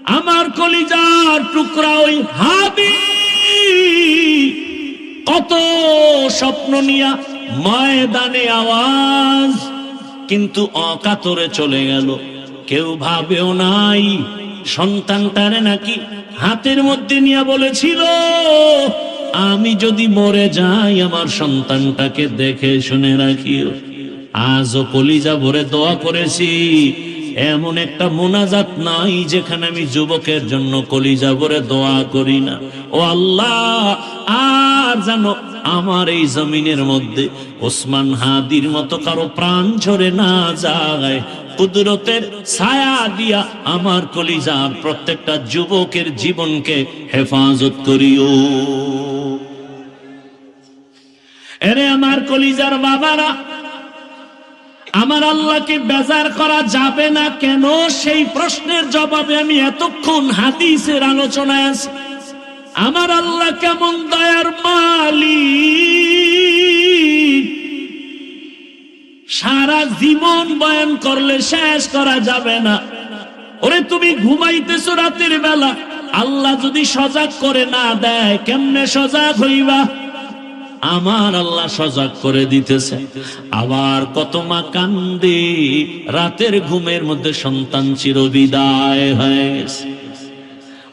আমার কলিজার টুকরা ওই হাদি কত স্বপ্ন নিয়া ময়দানে আওয়াজ, কিন্তু অকাতরে চলে গেল। কেউ ভাবেও নাই সন্তানটারে নাকি হাতের মধ্যে নিয়ে বলেছিল, আমি যদি মরে যাই আমার সন্তানটাকে দেখে শুনে রাখিও। আজও কলিজা ভরে দোয়া করেছি, এমন একটা মোনাজাত নাই যেখানে আমি যুবকের জন্য কলিজা ভরে দোয়া করি না। ও আল্লাহ, আর জানো আমার এই জমিনের মধ্যে ওসমান হাদির মতো কারো প্রাণ ঝরে না যায়। কুদরতের ছায়া দিয়া আমার কলিজার প্রত্যেকটা যুবকের জীবনকে হেফাজত করিও। এরে আমার কলিজার বাবারা, আমার আল্লাহকে বেজার করা যাবে না কেন, সেই প্রশ্নের জবাবে আমি এতক্ষণ হাদিসের আলোচনায় আছি। আমার আল্লাহ কেমন দয়ার মালিক, সারা জীবন বয়ান করলে শেষ করা যাবে না। ওরে তুমি ঘুমাইতেছো রাতের বেলা, আল্লাহ যদি সজাগ করে না দেয় কেমনে সজাগ হইবা? আমার আল্লাহ সজাগ করে দিতেছে। আবার কত মা কান্দে রাতের ঘুমের মধ্যে সন্তান চিরবিদায় হয়ে গেছে।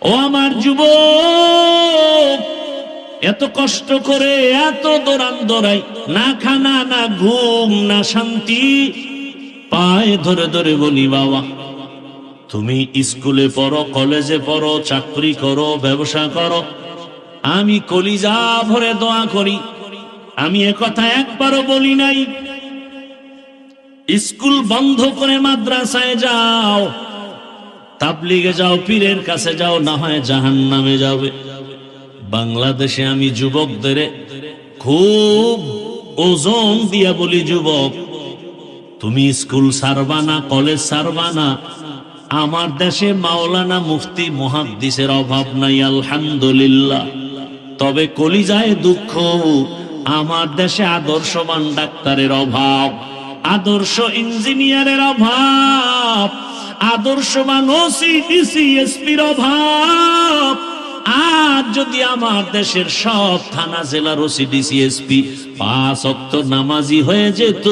ও আমার যুবক, এত কষ্ট করে এত দৌড়ান দৌড়াই, না খানা না ঘুম না শান্তি, পায়ে ধরে ধরে বলি বাবা তুমি স্কুলে পড়ো, কলেজে পড়ো, চাকরি করো, ব্যবসা করো, আমি কলিজা ভরে দোয়া করি। আমি একথা একবারও বলি নাই স্কুল বন্ধ করে মাদ্রাসায় যাও, তাবলিগে যাও, পীরের কাছে যাও, না হয় জাহান্নামে যাবে। বাংলাদেশে আমি যুবকদের খুব ওজন দিয়া বলি, যুবক তুমি স্কুল ছাড়বা না, কলেজ ছাড়বা না। আমার দেশে মাওলানা মুফতি মুহাদ্দিসের অভাব নাই আলহামদুলিল্লাহ, তবে কলিজায় দুঃখ, আমার দেশে আদর্শবান ডাক্তারের অভাব, আদর্শ ইঞ্জিনিয়ারের অভাব, আদর্শবান ওসি ডিসি এসপির অভাব। আর যদি আমার দেশের সব থানা জেলার ওসি ডিসি এসপি 5 ওয়াক্ত নামাজি হয়ে যেত,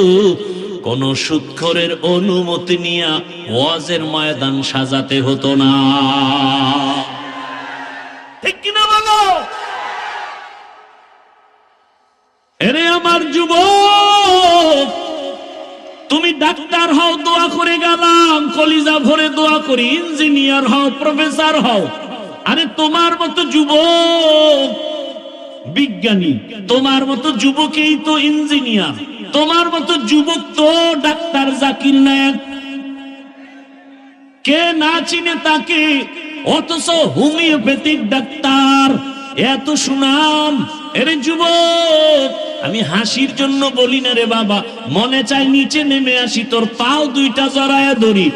কোন সুদখোরের অনুমতি নিয়ে ওয়াজের ময়দান সাজাতে হতো না। ঠিক কিনা বলো? এরে আমার যুবক, তুমি ডাক্তার হও, দোয়া করে গেলাম, কলিজা ভরে দোয়া করি। ইঞ্জিনিয়ার হও, প্রফেসর হও, আরে তোমার মতো যুবক বিজ্ঞানী, তোমার মতো যুবকেই তো ইঞ্জিনিয়ার, তোমার মতো যুবক তো ডাক্তার জাকির নায়েক। কে না চিনে তাকে? অথচ হোমিওপ্যাথিক ডাক্তার, এত সুনাম। এরে যুবক, আমি হাসির জন্য বলি না রে বাবা, মনে চাই নিচে নেমে আসি, তোর পাও দুইটা জড়ায় ধরি,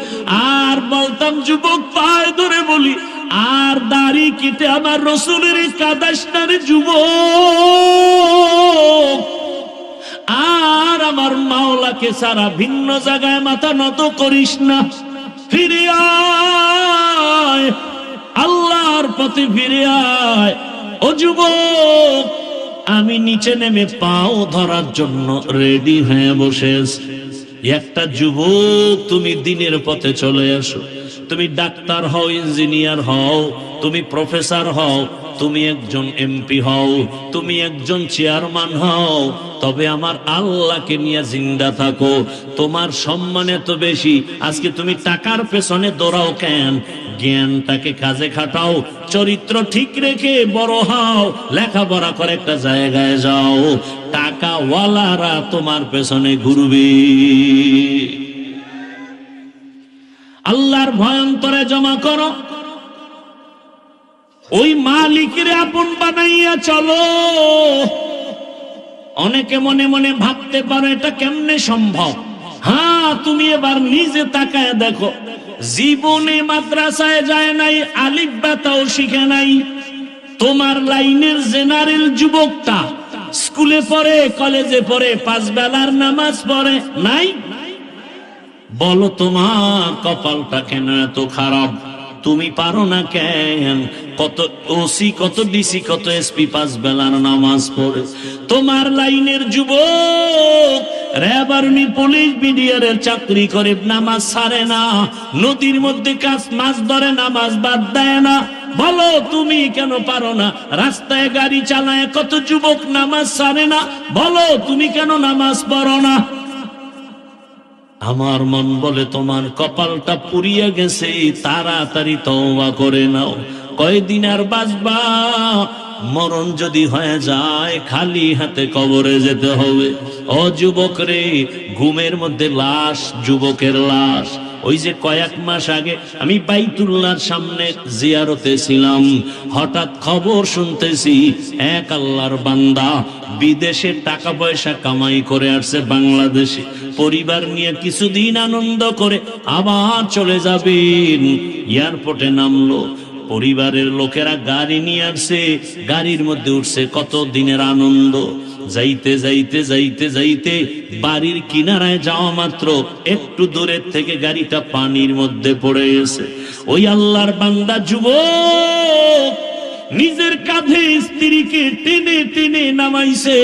আর বলতাম যুবক পায়ে ধরে বলি, আর দাড়ি কেটে আমার রসুলের কাদাস না রে যুবক। আর আমার মাওলাকে সারা ভিন্ন জায়গায় মাথা নত করিস না, ফিরে আয়, আল্লাহর পথে ফিরে আয়। ও যুবক, আমি নিচে নেমে পাও ধরার জন্য রেডি হয়ে বসে আছি। একটা যুবক, তুমি দিনের পথে চলে আসো, তুমি ডাক্তার হও, ইঞ্জিনিয়ার হও, তুমি প্রফেসর হও, তুমি একজন এমপি হও, তুমি একজন চেয়ারম্যান হও, তবে আমার আল্লাহকে নিয়ে জিন্দা থাকো। তোমার সম্মান এত বেশি, আজকে তুমি টাকার পেছনে দৌড়াও কেন? জ্ঞানটাকে কাজে খাটাও, চরিত্র ঠিক রেখে বড় হও, লেখাপড়া করে একটা জায়গায় যাও, টাকাওয়ালারা তোমার পেছনে ঘুরবে। আল্লাহর ভয় অন্তরে জমা করো, ওই মালিকের আপন বানাইয়া চলো। অনেকে মনে মনে ভাবতে পারো এটা কেমনে সম্ভব। হ্যাঁ, তুমি এবার নিজে তাকায় দেখো, জীবনে মাদ্রাসায় যায় নাই, আলিফ বাতাও শিখে নাই। তোমার লাইনের জেনারেল যুবকটা স্কুলে পড়ে, কলেজে পড়ে, 5 বেলার নামাজ পড়ে নাই? বলো তোমার কপালটা কেন এত খারাপ? তুমি পারো না কেন? কত ওসি, কত ডিসি, কত এসপি 5 বেলার নামাজ পড়ে। তোমার লাইনের যুবক র‍্যাব, আর্মি, পুলিশ, বিডিআরের চাকরি করে, নামাজ ছাড়ে না, নদীর মধ্যে মাছ ধরে, নামাজ বাদ দেয় না। বলো তুমি কেন পারো না? রাস্তায় গাড়ি চালায় কত যুবক নামাজ ছাড়ে না, বলো তুমি কেন নামাজ পড়ো না? আমার মন বলে তোমার কপালটা পুড়িয়ে গেছে, তাড়াতাড়ি তওবা করে নাও। কয়দিন আর বাঁচবা? মরণ যদি হয়ে যায় খালি হাতে কবরে যেতে হবে। ও যুবক রে, ঘুমের মধ্যে লাশ, যুবকের লাশ। ওই যে কয়েক মাস আগে আমি বাইতুল্লাহর সামনে জিয়ারতে ছিলাম, হঠাৎ খবর শুনতেছি এক আল্লাহর বান্দা বিদেশে টাকা পয়সা কামাই করে আসছে, বাংলাদেশে পরিবার নিয়ে কিছুদিন আনন্দ করে আবার চলে যাবেন। এয়ারপোর্টে নামলো, পরিবারের লোকেরা গাড়ি নিয়ে আসছে, গাড়ির মধ্যে উঠছে, কত দিনের আনন্দ। যাইতে যাইতে যাইতে যাইতে বাড়ির কিনারায় যাওয়া মাত্র একটু দূরের থেকে গাড়িটা পানির মধ্যে পড়ে গেছে। ওই আল্লাহর বান্দা যুবক নিজের কাঁধে স্ত্রীকে টেনে টেনে নামাইছে।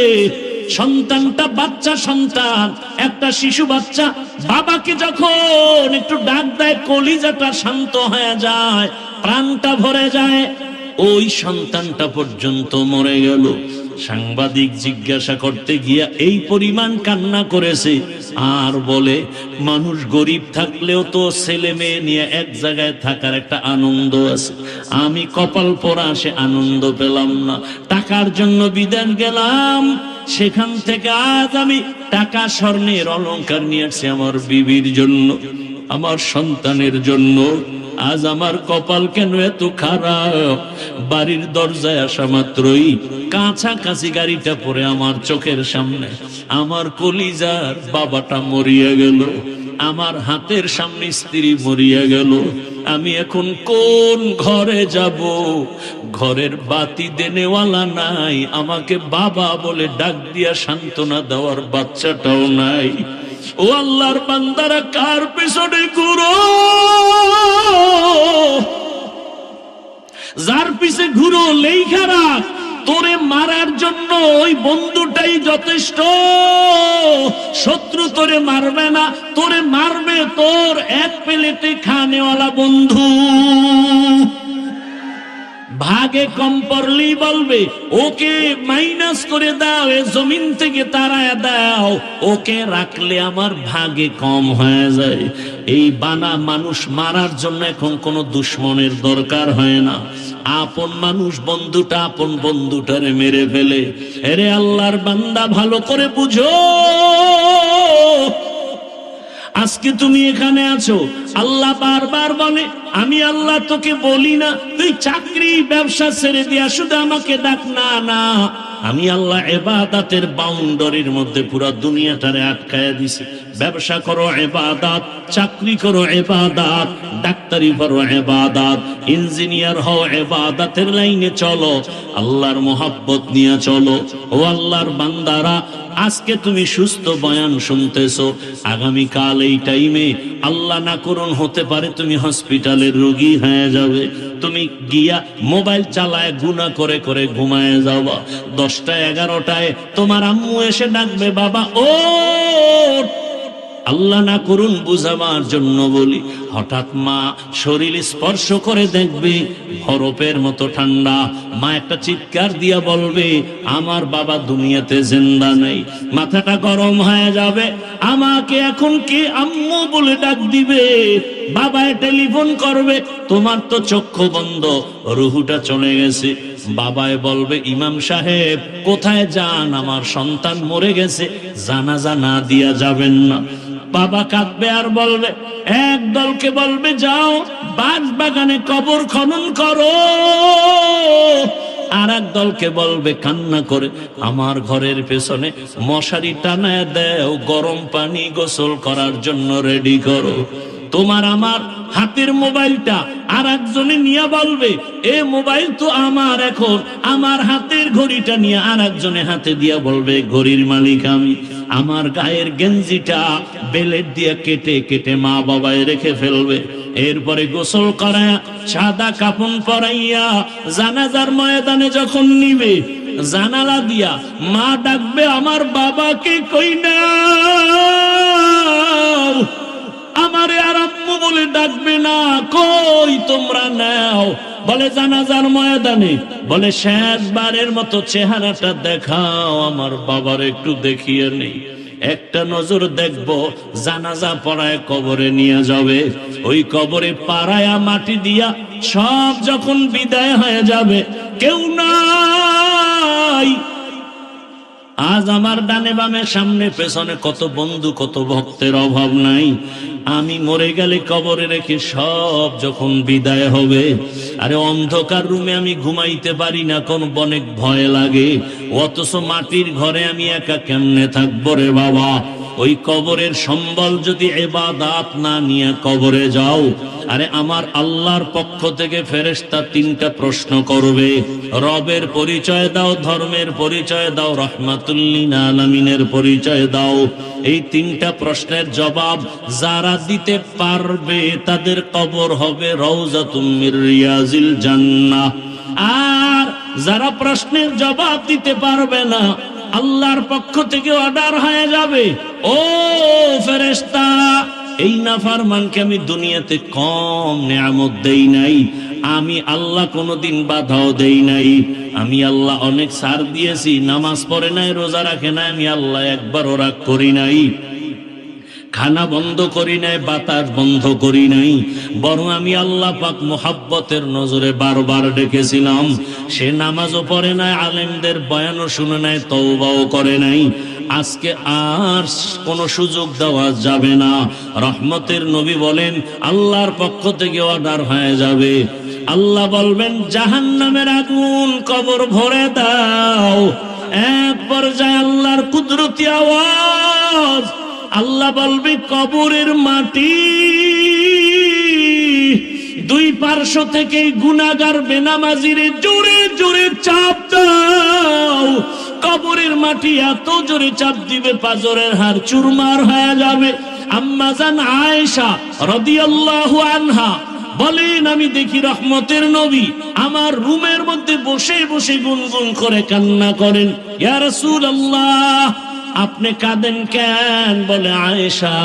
সন্তানটা, বাচ্চা সন্তান, একটা শিশু বাচ্চা বাবাকে যখন একটু ডাক দেয়, কলিজাটা শান্ত হয়ে যায়, প্রাণটা ভরে যায়। ওই সন্তানটা পর্যন্ত মরে গেল। সাংবাদিক জিজ্ঞাসা করতে গিয়া এই পরিমাণ কান্না করেছে, আর বলে মানুষ গরিব থাকলেও তো ছেলে মেয়ে নিয়ে এক জায়গায় থাকার একটা আনন্দ আছে, আমি কপাল পোড়া সে আনন্দ পেলাম না। টাকার জন্য বিদেশ গেলাম, সেখান থেকে আজ আমি টাকা, স্বর্ণের অলংকার নিয়ে আসছি আমার বিবির জন্য, আমার সন্তানের জন্য। আজ আমার কপাল কেন এত খারাপ? বাড়ির দরজায় আসা মাত্রই কাছাকাছি গাড়িটা পড়ে আমার চোখের সামনে আমার কলিজার বাবাটা মরিয়া গেল, আমার হাতের সামনে স্ত্রী মরিয়া গেল। আমি এখন কোন ঘরে যাব? ঘরের বাতি দেনেওয়ালা নাই, আমাকে বাবা বলে ডাক দিয়া সান্ত্বনা দেওয়ার বাচ্চাটাও নাই। ও আল্লাহর বান্দারা, কার পেছনে ঘুরো? যার পিছে ঘুরো লেখা রাখ, তোরে মারার জন্য ওই বন্ধুটাই যথেষ্ট। শত্রু তোরে মারবে না, তোরে মারবে তোর এক প্লেটে খানেওয়ালা বন্ধু। ভাগে কম পড়লেই বলবে ওকে মাইনাস করে দাও, এ জমিন থেকে তাড়ায় দাও, ওকে রাখলে আমার ভাগে কম হয়ে যায়। এই বানা মানুষ মারার জন্য এখন কোনো দুশ্মনের দরকার হয় না। আপন মানুষ বন্ধুটা আপন বন্ধুটারে মেরে ফেলে। এরে আল্লাহর বান্দা, ভালো করে বুঝো, আজকে তুমি এখানে আছো, আল্লাহ বারবার বলে আমি আল্লাহ তোকে বলি না তুই চাকরি ব্যবসা ছেড়ে দিয়া শুধু আমাকে ডাক না। না, আমি আল্লাহ ইবাদতের বাউন্ডারির মধ্যে পুরো দুনিয়াটারে আটকায়া দিছি। ব্যবসা করো ইবাদত, চাকরি করো ইবাদত, ডাক্তারি করো ইবাদত, ইঞ্জিনিয়ার হও ইবাদতের লাইনে চলো, আল্লাহর মোহাব্বত নিয়ে চলো। ও আল্লাহর বান্দারা, আজকে তুমি সুস্থ বয়ান শুনতেছো, আগামী কাল এই টাইমে আল্লাহ না করুন হতে পারে তুমি হসপিটালের রোগী হয়ে যাবে। তুমি গিয়া মোবাইল চালায় গুনাহ করে করে ঘুমায় যাবা। 10টা 11টায় তোমার আম্মু এসে ডাকবে, বাবা ও আল্লাহ না করুন বুঝাবার জন্য বলি, হঠাৎ মা শরীর স্পর্শ করে দেখবে বরফের মতো ঠান্ডা। মা একটা চিৎকার দিয়া বলবে আমার বাবা দুনিয়াতে জিন্দা নেই। মাথাটা গরম হয়ে যাবে, আমাকে এখন কে আম্মু বলে ডাক দিবে, বাবায় টেলিফোন করবে, তোমার তো চক্ষু বন্ধ, রুহুটা চলে গেছে। বাবায় বলবে ইমাম সাহেব কোথায় যান, আমার সন্তান মরে গেছে, জানাজা না দিয়া যাবেন না। বাবা কাঁদবে আর বলবে, এক দলকে বলবে যাও বাগ বাগানে কবর খনন করো, আর এক দলকে বলবে কান্না করে আমার ঘরের পেছনে মশারি টানায় দেও, গরম পানি গোসল করার জন্য রেডি করো। তোমার আমার হাতের মোবাইলটা আর একজনে নিয়ে বলবে এ মোবাইল তো আমার, এখন আমার হাতের ঘড়িটা নিয়ে আর একজনে হাতে দিয়া বলবে ঘড়ির মালিক আমি। আমার গায়ের গেঞ্জিটা বেলেট দিয়ে কেটে কেটে মা বাবায় রেখে ফেলবে। এরপরে গোসল করায়া সাদা কাফন পরাইয়া জানাজার ময়দানে যখন নিবে, জানালা দিয়া মা ডাকবে, আমার বাবাকে কই না, আমারে আর আম্মু বলে ডাকবে না, কই তোমরা নাও। বলে জানাজার ময়দানে, বলে শেষবারের মতো চেহারাটা দেখাও, আমার বাবার একটু দেখিয়ে নেই, একটা নজর দেখবো। জানাজা পড়ায় কবরে নিয়ে যাবে, ওই কবরে পাড়ায়া মাটি দিয়া সব যখন বিদায় হয়ে যাবে, কেউ নাই। আজ আমার ডানে বামে সামনে পেছনে কত বন্ধু কত ভক্তের অভাব নাই। আমি মরে গেলে কবরে রেখে সব যখন বিদায় হবে, আরে অন্ধকার রুমে আমি ঘুমাইতে পারি না, কোন অনেক ভয় লাগে, অথচ মাটির ঘরে আমি একা কেমনে থাকবো রে বাবা। ওই কবরের সম্বল যদি ইবাদত না নিয়ে কবরে যাও, আরে আমার আল্লাহর পক্ষ থেকে ফেরেশতা তিনটা প্রশ্ন করবে, রবের পরিচয় দাও, ধর্মের পরিচয় দাও, রাহমাতুল লিল আলামিনের পরিচয় দাও। এই তিনটা প্রশ্নের জবাব যারা দিতে পারবে তাদের কবর হবে রওজাতুম মির রিয়াজিল জান্নাহ। আর যারা প্রশ্নের জবাব দিতে পারবে না, আল্লাহর পক্ষ থেকে অর্ডার হয়ে যাবে, ও ফেরেশতা, এই নাফরমানকে আমি দুনিয়াতে কম নেয়ামত দেই নাই, আমি আল্লাহ কোনোদিন বাধাও দেই নাই, আমি আল্লাহ অনেক ছাড় দিয়েছি, নামাজ পড়ে নাই, রোজা রাখে নাই, আমি আল্লাহ একবারও রাগ করি নাই, খানা বন্ধ করি নাই, বাতাস বন্ধ করি নাই, বরং আমি আল্লাহ পাক মোহাব্বতের নজরে বারবার ডেকেছিলাম। সে নামাজও পড়ে নাই, আলেমদের বয়ানও শুনে নাই, তওবাও করে নাই। আজকে আর কোনো সুযোগ দেওয়া যাবে না। রহমতের নবী বলেন আল্লাহর পক্ষ থেকে অর্ডার হয়ে যাবে, আল্লাহ বলবেন জাহান্নামের আগুন কবর ভরে দাও। এক পর্যায়ে আল্লাহর কুদরতি আওয়াজ, আল্লাহ বলবে কবরের মাটি দুই পার্শ্ব থেকে গুনাহগার বেনামাজিরে জোরে জোরে চাপ দাও। কবরের মাটি এত জোরে চাপ দিবে পাজরের হাড় চুরমার হয়ে যাবে। আম্মা জান আয়েশা রাদিয়াল্লাহু আনহা বলেন, আমি দেখি রহমতের নবী আমার রুমের মধ্যে বসে বসে গুনগুন করে কান্না করেন, ইয়া রাসূলুল্লাহ আপনি কাঁদেন কেন? বলে আয়েশা,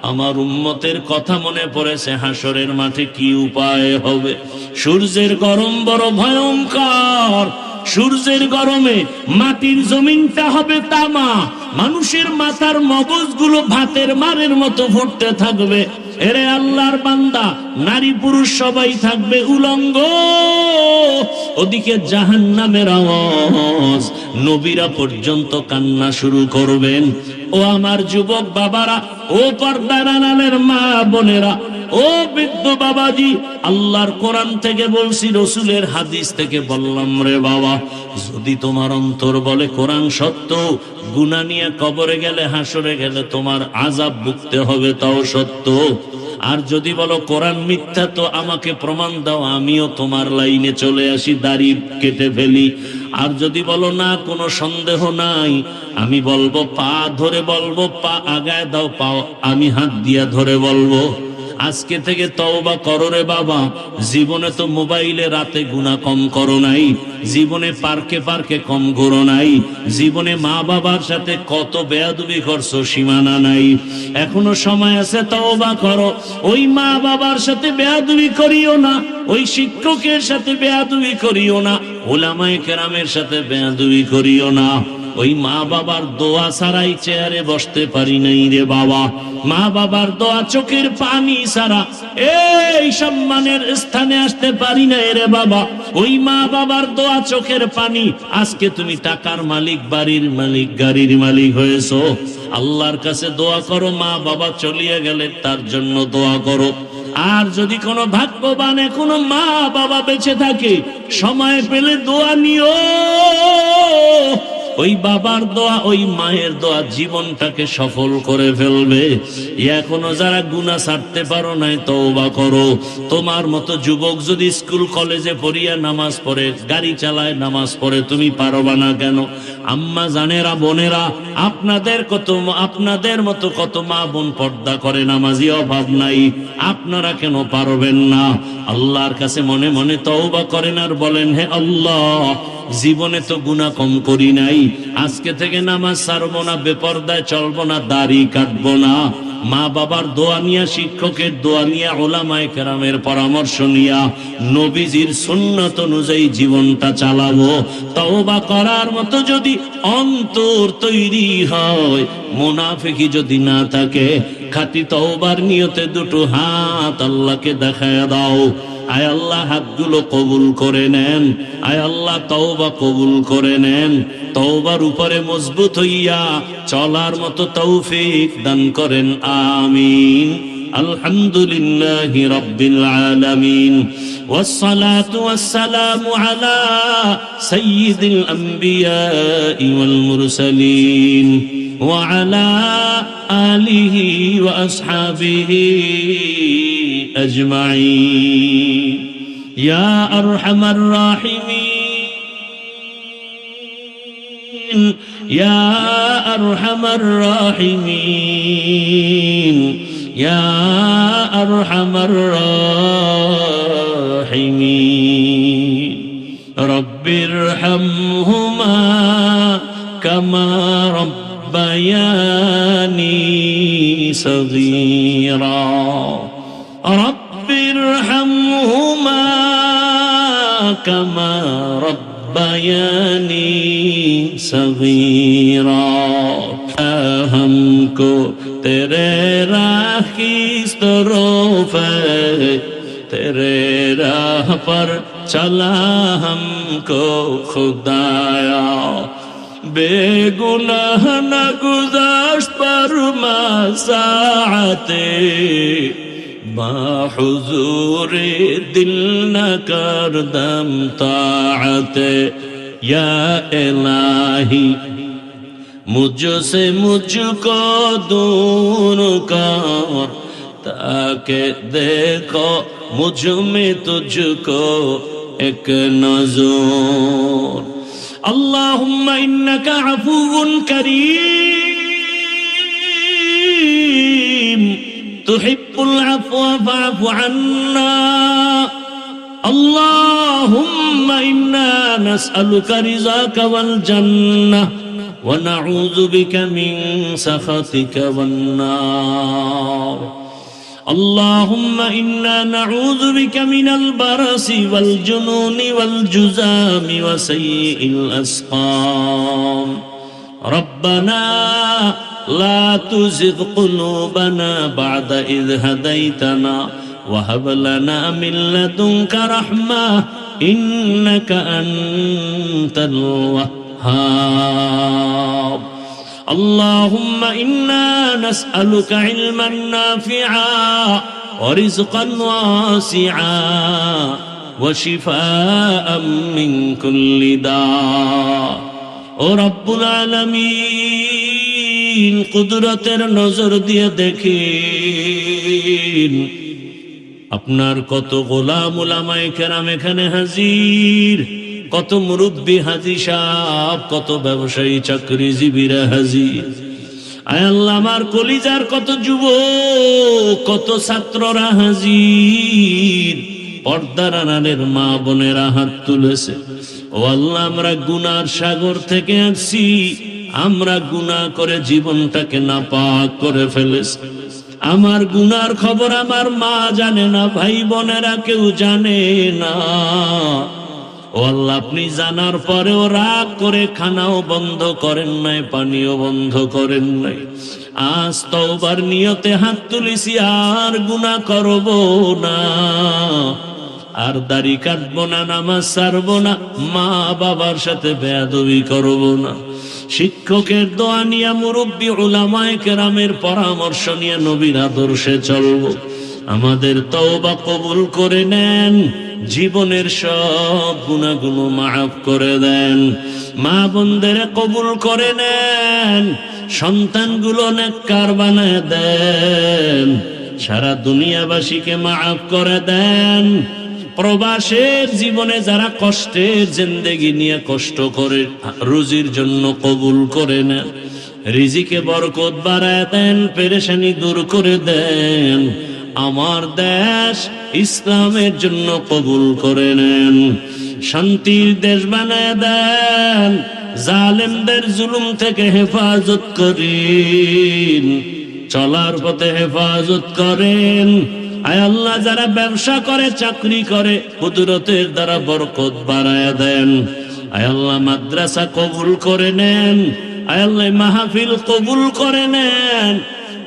আমার উম্মতের কথা মনে পড়েছে, হাসরের মাঠে কি উপায় হবে, সূর্যের গরম বড় ভয়ঙ্কর, সূর্যের গরমে মাটির জমিনটা হবে তামা, মানুষের মাথার মগজগুলো ভাতের মারের মতো ফুটতে থাকবে। এরে আল্লাহর বান্দা, নারী পুরুষ সবাই থাকবে উলঙ্গ। ওদিকে জাহান্নামের আওয়াজ, নবীরা পর্যন্ত কান্না শুরু করবেন। ও আমার যুবক বাবারা, ও পর্দার আড়ালের মা বোনেরা, ও বৃদ্ধ বাবাজি, আল্লাহর কোরআন থেকে বলছি, রসুলের হাদিস থেকে বললাম, রে বাবা, যদি তোমার অন্তর বলে কোরআন সত্য, গুনাহ নিয়ে কবরে গেলে হাসরে গেলে তোমার আযাব ভুগতে হবে, তাও সত্য। আর যদি বলো কোরআন মিথ্যা, তো আমাকে প্রমাণ দাও, আমিও তোমার লাইনে চলে আসি, দাড়ি কেটে ফেলি। আর যদি বলো না, কোনো সন্দেহ নাই, আমি বলবো পা ধরে বলবো, পা আগায় দাও, পাও আমি হাত দিয়া ধরে বলবো। আজকে থেকে তওবা করো রে বাবা। জীবনে তো মোবাইলে রাতে গুনাহ কম করো নাই, জীবনে পার্কে পার্কে কম ঘোরো নাই, জীবনে মা বাবার সাথে কত বেয়াদবি করছো সীমানা নাই। এখনো সময় আছে, তওবা করো। ওই মা বাবার সাথে বেয়াদবি করিও না, ওই শিক্ষকের সাথে বেয়াদবি করিও না, উলামায়ে কেরামের সাথে বেয়াদবি করিও না। ওই মা বাবার দোয়া ছাড়াই চেয়ারে বসতে পারি নাই রে বাবা, মা বাবার দোয়া চোখের পানি ছাড়া এই সম্মানের স্থানে আসতে পারি নাই রে বাবা। ওই মা বাবার দোয়া চোখের পানি, আজকে তুমি টাকার মালিক, বাড়ির মালিক, গাড়ির মালিক হয়েছো। আল্লাহর কাছে দোয়া করো, মা বাবা চলিয়ে গেলে তার জন্য দোয়া করো। আর যদি কোনো ভাগ্যবান এখনো মা বাবা বেঁচে থাকে, সময় পেলে দোয়া নিও। ওই বাবার দোয়া, ওই মায়ের দোয়া জীবনটাকে সফল করে ফেলবে। এখনো যারা গুনাহ ছাড়তে পারো নাই, তওবা করো। তোমার মতো যুবক যদি স্কুল কলেজে পড়িয়া নামাজ পড়ে, গাড়ি চালায় নামাজ পড়ে, তুমি পারবা না কেন? আম্মা জানেরা, বোনেরা, আপনাদের মতো কত মা বোন পর্দা করে, নামাজি অভাব নাই, আপনারা কেন পারবেন না? আল্লাহর কাছে মনে মনে তওবা করেন আর বলেন, হে আল্লাহ, জীবনে তো গুনাহ কম করি নাই, আজকে থেকে নামাজ ছাড়বো না, বেপরদায় চলবো না, দাড়ি কাটবো না। মা বাবার দোয়া নিয়া, শিক্ষকের দোয়া নিয়া, উলামায়ে কেরামের পরামর্শ নিয়া, নবীজির সুন্নাত অনুযায়ী জীবনটা চালাবো। তওবা করার মতো যদি অন্তর তৈরি হয়, মুনাফিকি যদি না থাকে, খাঁটি তওবার নিয়তে দুটো হাত আল্লাহকে দেখায়া দাও। আয় আল্লাহ, হাতগুলো কবুল করে নেন। আয় আল্লাহ, তওবা কবুল করে নেন। তওবার উপরে মজবুত হইয়া চলার মতো তৌফিক দান করেন, আমিন। আলহামদুলিল্লাহি রাব্বিল আলামিন, ওয়াসসালাতু ওয়াসসালামু আলা সাইয়্যিদিল আমবিয়াই ওয়াল মুরসালিন ওয়া আলা আলিহি ওয়া আসহাবিহি أجمعين يا أرحم الراحمين يا أرحم الراحمين يا أرحم الراحمين رب ارحمهما كما ربياني صغيرا رب ارحمهما كما ربياني صغيرا हमको तेरे राह की तरफ तेरे राह पर चला हमको खुदाया बेगुनाह न गुज़श्त पर मसाअते बाहुजूर दिल न करदम ताअते या इलाही मुझसे मुझको दूर कर ताकि देखो मुझ में तुझको एक नज़र अल्लाहुम्मा इन्नका अफ़ुव्वुन करीम तुहिब्बुल अफ़्वा फ़अफ़ु अन्ना अल्लाहुम्मा इन्ना नस्अलुका रिज़ाका वल जन्नह व नऊज़ु बिका मिन सख़तिका वन नार अल्लाहुम्मा इन्ना नऊज़ु बिका मिनल बरसि वल जुनूनि वल जुज़ामि व सय्यिल अस्क़ाम रब्बना ला तुज़िग़ क़ुलूबना बअद इज़ हदैतना व हब लना मिन लदुनका रहमह इन्नका अंतल वह्हाब अल्लाहुम्मा इन्ना नस्अलुका इल्मन नाफ़िआ व रिज़्क़न वासिआ व शिफ़ाअन मिन कुल्लि दा ओ रब्बुल आलमीन कुदरतेर नजर दिए देखेन আপনার কত গোলাম উলামায়ে কেরাম এখানে হাজির, কত মুরব্বী হাজী সাহেব, কত ব্যবসায়ী চাকরিজীবীরা হাজির। আয় আল্লাহ, আমার কলিজার কত যুবক, কত ছাত্ররা হাজির, পর্দার আড়ালের মা বোনেরা হাত তুলেছে। ও আল্লাহ, আমরা গুনার সাগর থেকে আসছি, আমরা গুনাহ করে জীবনটাকে নাপাক করে ফেলেছি। আমার গুনার খবর আমার মা জানে না, ভাই বোনেরা কেউ জানে না। ও আল্লাহ, আপনি জানার পরেও রাগ করে খানাও বন্ধ করেন নাই, পানিও বন্ধ করেন নাই। আজ তওবার নিয়তে হাত তুলেছি, আর গুনাহ করব না, আর দাড়ি কাটবো না, নামাজ ছাড়বো না, মা বাবার সাথে বেয়াদবি করব না, শিক্ষকের দোয়া নিয়ে, মুরব্বী উলামায়ে কেরামের পরামর্শ নিয়ে নবীর আদর্শে চলবো। আমাদের তওবা কবুল করে নেন, জীবনের সব গুনাহগুলো মাফ করে দেন। মা বোনদের কবুল করে নেন, সন্তানগুলো নেককার বানায় দেন, সারা দুনিয়াবাসীকে মাফ করে দেন। প্রবাসের জীবনে যারা কষ্টের জিন্দেগি নিয়ে কষ্ট করে রুজির জন্য কবুল করে নেন, রিজিকে বরকত বাড়ায় দেন, পেরেশানি দূর করে দেন। আমার দেশ ইসলামের জন্য কবুল করে নেন, শান্তির দেশ বানায় দেন, জালেমদের জুলুম থেকে হেফাজত করেন, চলার পথে হেফাজত করেন। আয় আল্লাহ, যারা ব্যবসা করে চাকরি করে কুদরতের দ্বারা বরকত বাড়ায় দেন। আয় আল্লাহ, মাদ্রাসা কবুল করে নেন, আয় আল্লাহ মাহফিল কবুল করে নেন,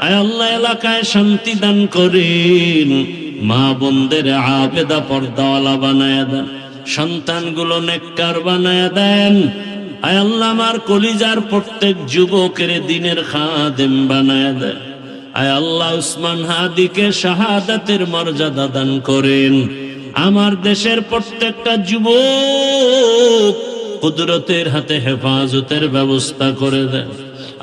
আয় আল্লাহ এলাকায় শান্তি দান করেন। মা বোনদের আবেদা পর্দাওয়ালা বানায় দেন, সন্তানগুলো নেককার বানায় দেন। আয় আল্লাহ, আমার কলিজার প্রত্যেক যুবকের দিনের খাদেম বানায় দেন। আয় আল্লাহ, উসমান হাদিকে শাহাদাতের মর্যাদা দান করেন। আমার দেশের প্রত্যেকটা যুবক কুদরতের হাতে হেফাজতের ব্যবস্থা করে দেন।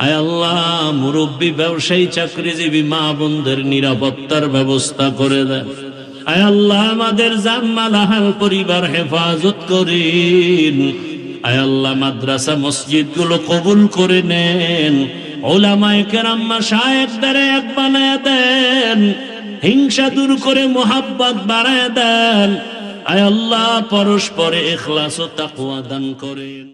আয় আল্লাহ, মুরব্বী ব্যবসায়ী চাকরিজীবী মা বোনদের নিরাপত্তার ব্যবস্থা করে দেন। আয় আল্লাহ, আমাদের জানমাল আহাল পরিবার হেফাজত করেন। আয় আল্লাহ, মাদ্রাসা মসজিদ গুলো কবুল করে নেন, ওলামায়ে কেরাম মাশায়েখদের এক বানায় দেন, হিংসা দূর করে মুহাব্বত বাড়ায় দেন। আয় আল্লাহ, পরস্পরে ইখলাস ও তাকওয়া দান করেন।